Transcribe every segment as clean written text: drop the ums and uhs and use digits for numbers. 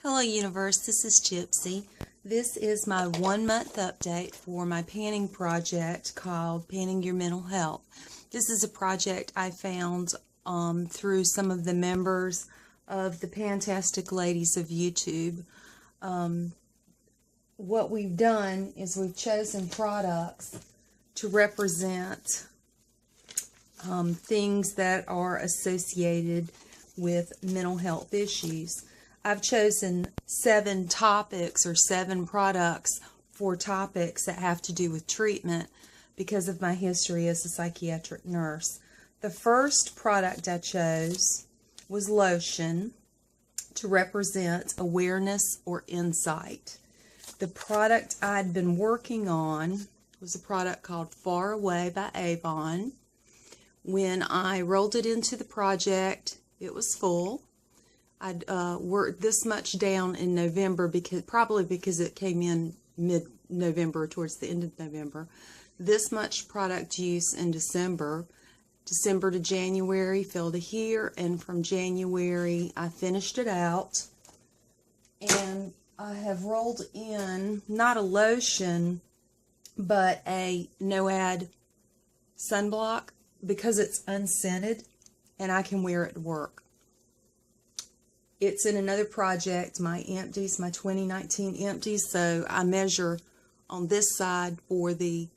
Hello universe, this is Gypsy. This is my 1-month update for my panning project called Panning Your Mental Health. This is a project I found through some of the members of the Fantastic Ladies of YouTube. What we've done is we've chosen products to represent things that are associated with mental health issues. I've chosen 7 topics or 7 products for topics that have to do with treatment because of my history as a psychiatric nurse. The first product I chose was Lotion to represent awareness or insight. The product I'd been working on was a product called Far Away by Avon. When I rolled it into the project, it was full. I'd worked this much down in November probably because it came in mid-November, towards the end of November. This much product use in December to January, fell to here, and from January I finished it out. And I have rolled in not a lotion, but a no-ad sunblock because it's unscented and I can wear it to work. It's in another project, my empties, my 2019 empties, so I measure on this side for the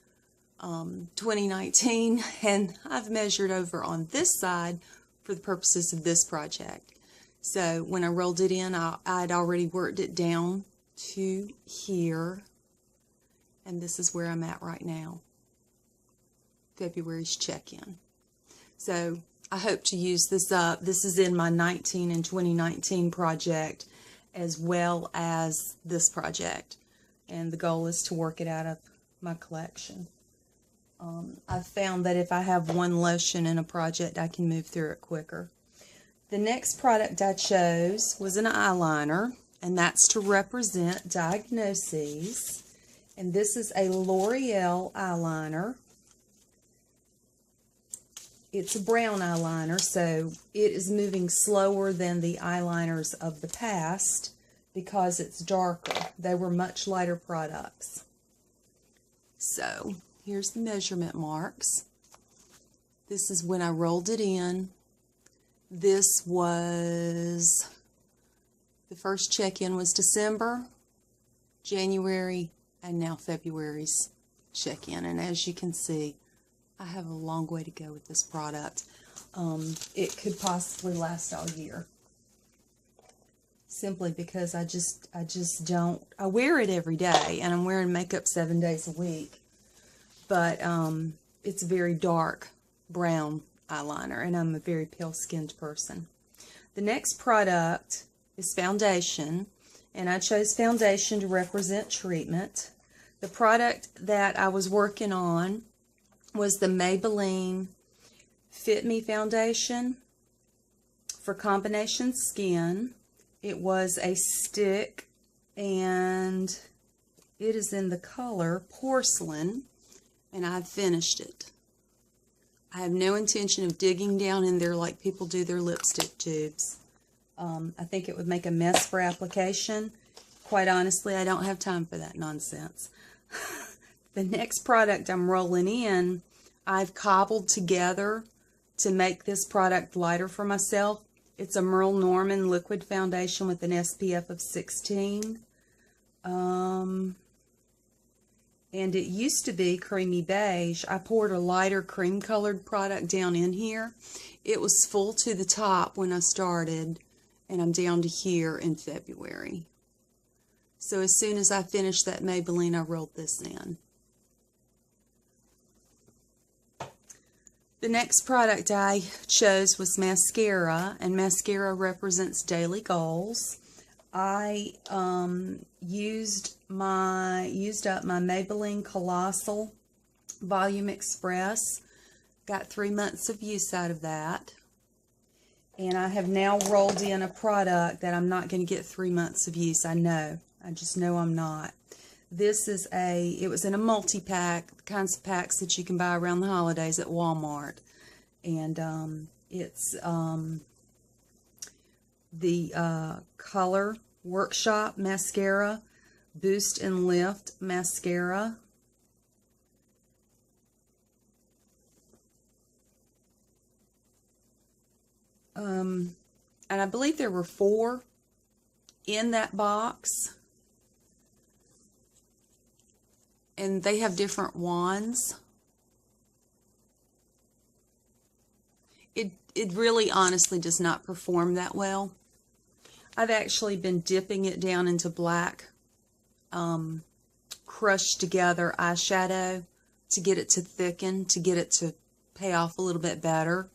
2019, and I've measured over on this side for the purposes of this project. So when I rolled it in, I'd already worked it down to here, and this is where I'm at right now, February's check-in. So I hope to use this up. This is in my 19 and 2019 project as well as this project. And the goal is to work it out of my collection. I've found that if I have one lotion in a project, I can move through it quicker. The next product I chose was an eyeliner, and that's to represent diagnoses. And this is a L'Oreal eyeliner. It's a brown eyeliner, so it is moving slower than the eyeliners of the past because it's darker. They were much lighter products. So, here's the measurement marks. This is when I rolled it in. This was, the first check-in was December, January, and now February's check-in. And as you can see, I have a long way to go with this product. It could possibly last all year. Simply because I just don't, I wear it every day, and I'm wearing makeup 7 days a week. But it's a very dark brown eyeliner, and I'm a very pale-skinned person. The next product is foundation, and I chose foundation to represent treatment. The product that I was working on was the Maybelline Fit Me Foundation for combination skin. It was a stick, and it is in the color Porcelain, and I've finished it. I have no intention of digging down in there like people do their lipstick tubes. I think it would make a mess for application. Quite honestly, I don't have time for that nonsense. The next product I'm rolling in, I've cobbled together to make this product lighter for myself. It's a Merle Norman liquid foundation with an SPF of 16. And it used to be creamy beige. I poured a lighter cream colored product down in here. It was full to the top when I started, and I'm down to here in February. So as soon as I finished that Maybelline, I rolled this in. The next product I chose was mascara, and mascara represents daily goals. I used up my Maybelline Colossal Volume Express. Got 3 months of use out of that. And I have now rolled in a product that I'm not going to get 3 months of use. I know. I just know I'm not. This is it was in a multi-pack, the kinds of packs that you can buy around the holidays at Walmart. And it's the color Workshop mascara, Boost and Lift mascara. And I believe there were 4 in that box. And they have different wands. It really honestly does not perform that well. I've actually been dipping it down into black crushed together eyeshadow to get it to thicken, to get it to pay off a little bit better.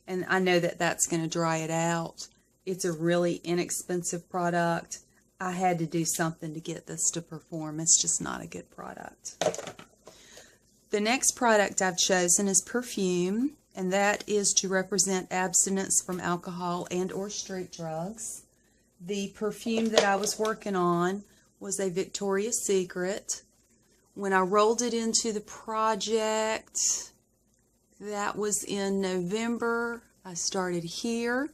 And I know that that's going to dry it out. It's a really inexpensive product. I had to do something to get this to perform. It's just not a good product. The next product I've chosen is Perfume, and that is to represent abstinence from alcohol and or street drugs. The perfume that I was working on was a Victoria's Secret. When I rolled it into the project, that was in November. I started here.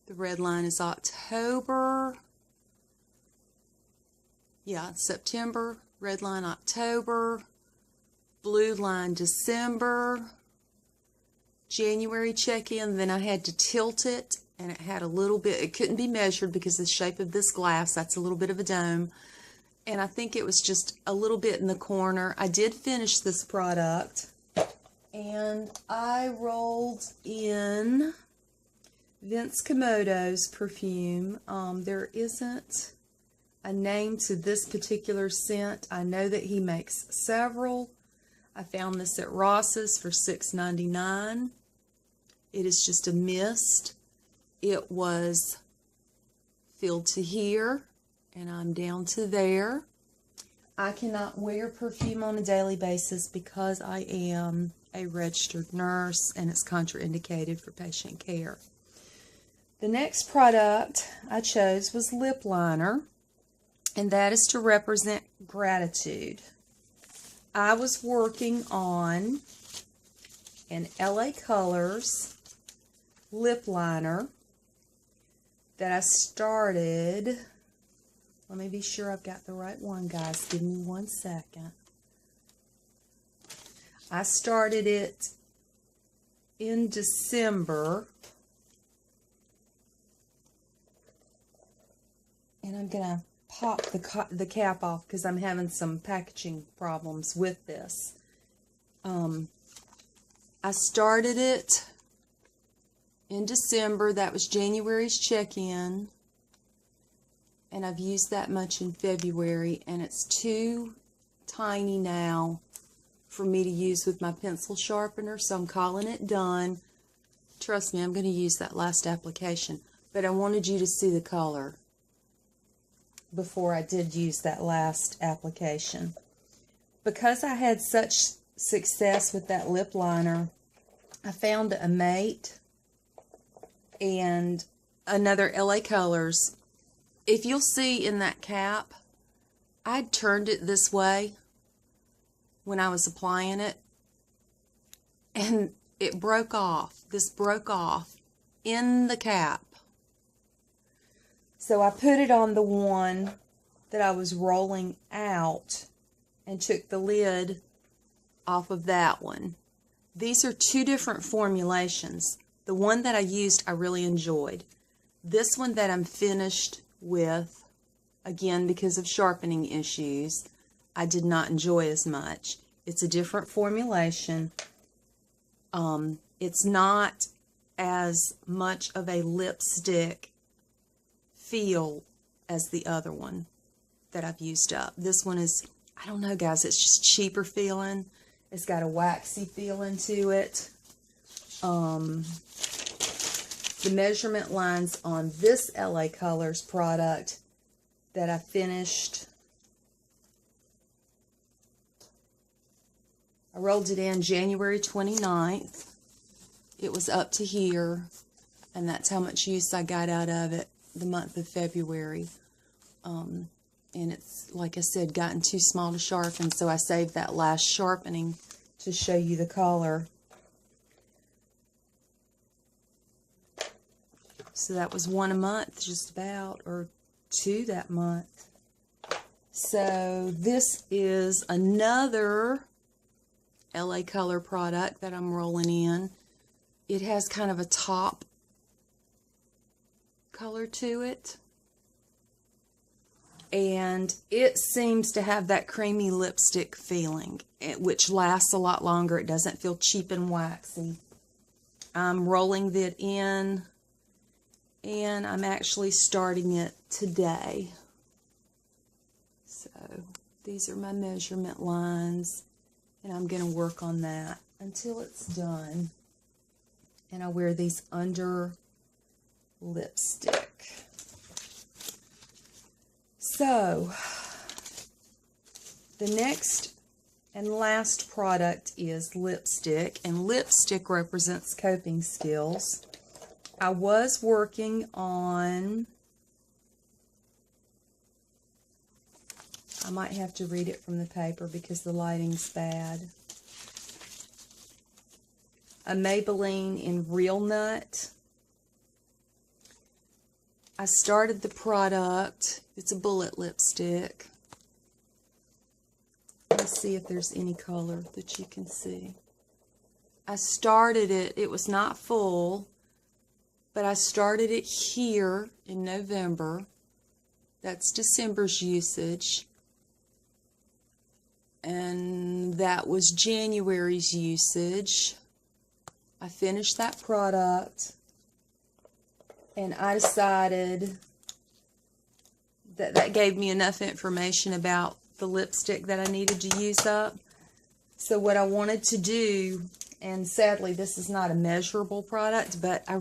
The red line is October. Yeah, September. Red line October. Blue line December. January check-in. Then I had to tilt it, and it had a little bit, it couldn't be measured because of the shape of this glass. That's a little bit of a dome. And I think it was just a little bit in the corner. I did finish this product. And I rolled in Vince Komodo's perfume. There isn't a name to this particular scent. I know that he makes several. I found this at Ross's for $6.99. It is just a mist. It was filled to here, and I'm down to there. I cannot wear perfume on a daily basis because I am a registered nurse, and it's contraindicated for patient care. The next product I chose was lip liner, and that is to represent gratitude. I was working on an LA Colors lip liner that I started. Let me be sure I've got the right one, guys. Give me 1 second. I started it in December, and I'm going to pop the cap off because I'm having some packaging problems with this. I started it in December. That was January's check-in, and I've used that much in February, and it's too tiny now for me to use with my pencil sharpener, so I'm calling it done. Trust me, I'm going to use that last application, but I wanted you to see the color before I did use that last application. Because I had such success with that lip liner, I found a mate and another LA Colors. If you'll see in that cap, I turned it this way when I was applying it, and it broke off. This broke off in the cap. So I put it on the one that I was rolling out and took the lid off of that one. These are 2 different formulations. The one that I used I really enjoyed. This one that I'm finished with, again because of sharpening issues, I did not enjoy as much. It's a different formulation. It's not as much of a lipstick feel as the other one that I've used up. This one is, I don't know guys, it's just cheaper feeling. It's got a waxy feeling to it. The measurement lines on this LA Colors product that I finished, I rolled it in January 29th. It was up to here, and that's how much use I got out of it the month of February. And it's, like I said, gotten too small to sharpen, so I saved that last sharpening to show you the color. So that was 1 a month, just about, or 2 that month. So this is another LA Color product that I'm rolling in. It has kind of a top color to it. And it seems to have that creamy lipstick feeling, which lasts a lot longer. It doesn't feel cheap and waxy. I'm rolling it in, and I'm actually starting it today. So these are my measurement lines, and I'm going to work on that until it's done. And I wear these under lipstick. So the next and last product is lipstick, and lipstick represents coping skills. I was working on, I might have to read it from the paper because the lighting's bad. A Maybelline in Real Nut. I started the product. It's a bullet lipstick. Let's see if there's any color that you can see. I started it. It was not full, but I started it here in November. That's December's usage. And that was January's usage. I finished that product. And I decided that that gave me enough information about the lipstick that I needed to use up. So what I wanted to do, and sadly this is not a measurable product, but I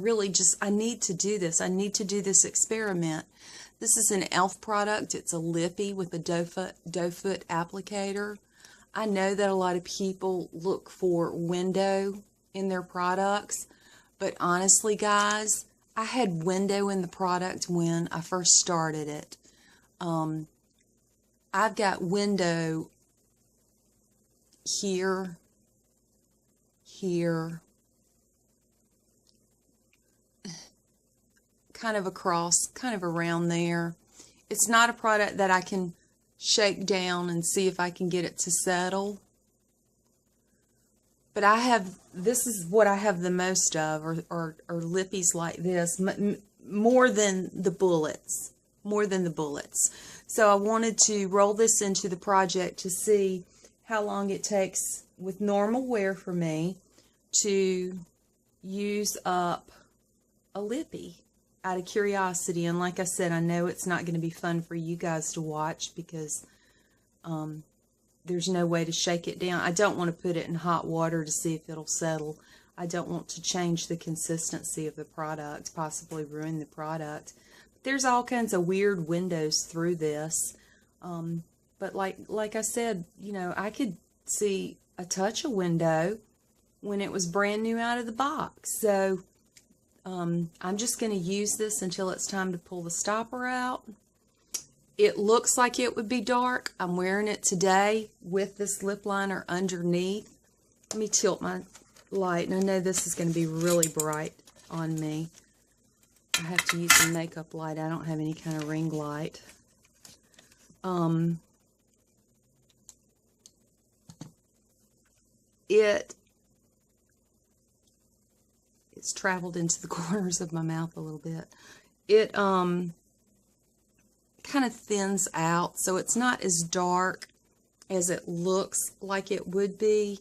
need to do this. I need to do this experiment. This is an e.l.f. product. It's a lippy with a doe foot applicator. I know that a lot of people look for window in their products, but honestly, guys, I had window in the product when I first started it. I've got window here, here, kind of across, kind of around there. It's not a product that I can shake down and see if I can get it to settle. But this is what I have the most of, or lippies like this, more than the bullets. So I wanted to roll this into the project to see how long it takes with normal wear for me to use up a lippy out of curiosity. And like I said, I know it's not going to be fun for you guys to watch because there's no way to shake it down. I don't want to put it in hot water to see if it'll settle. I don't want to change the consistency of the product, possibly ruin the product. There's all kinds of weird windows through this. But like I said, you know, I could see a touch of window when it was brand new out of the box. So I'm just going to use this until it's time to pull the stopper out. It looks like it would be dark. I'm wearing it today with this lip liner underneath. Let me tilt my light, and I know this is going to be really bright on me. I have to use a makeup light. I don't have any kind of ring light. It's traveled into the corners of my mouth a little bit. It kind of thins out, so it's not as dark as it looks like it would be.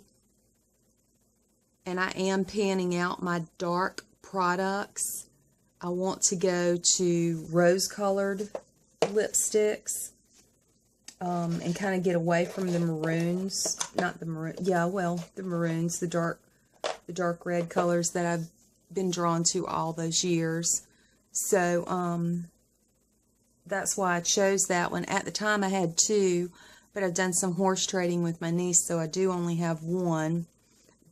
And I am panning out my dark products. I want to go to rose-colored lipsticks and kind of get away from the maroons. Not the maroon. Yeah, well, the maroons, the dark red colors that I've been drawn to all those years. So that's why I chose that one. At the time I had two, but I've done some horse trading with my niece, so I do only have one.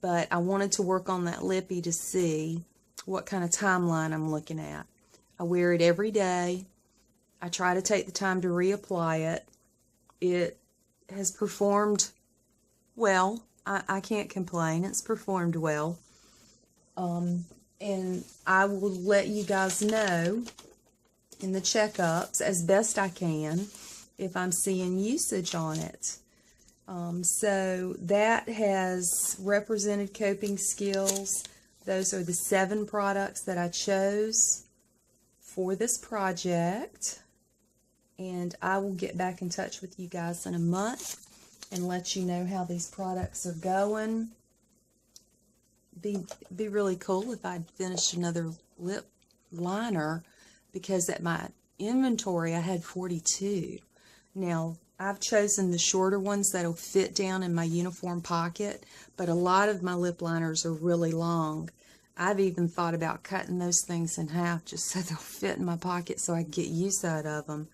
But I wanted to work on that lippy to see what kind of timeline I'm looking at. I wear it every day. I try to take the time to reapply it. It has performed well. I can't complain. It's performed well. And I will let you guys know in the checkups as best I can if I'm seeing usage on it. So that has represented coping skills. Those are the 7 products that I chose for this project. And I will get back in touch with you guys in a month and let you know how these products are going. Be really cool if I'd finished another lip liner, because at my inventory I had 42. Now I've chosen the shorter ones that'll fit down in my uniform pocket, but a lot of my lip liners are really long. I've even thought about cutting those things in half just so they'll fit in my pocket so I can get use out of them.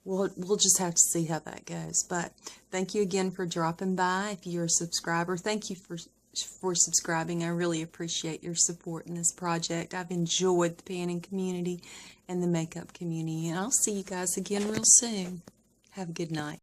We'll just have to see how that goes. But thank you again for dropping by. If you're a subscriber, thank you for subscribing. I really appreciate your support in this project. I've enjoyed the panning community and the makeup community, and I'll see you guys again real soon. Have a good night.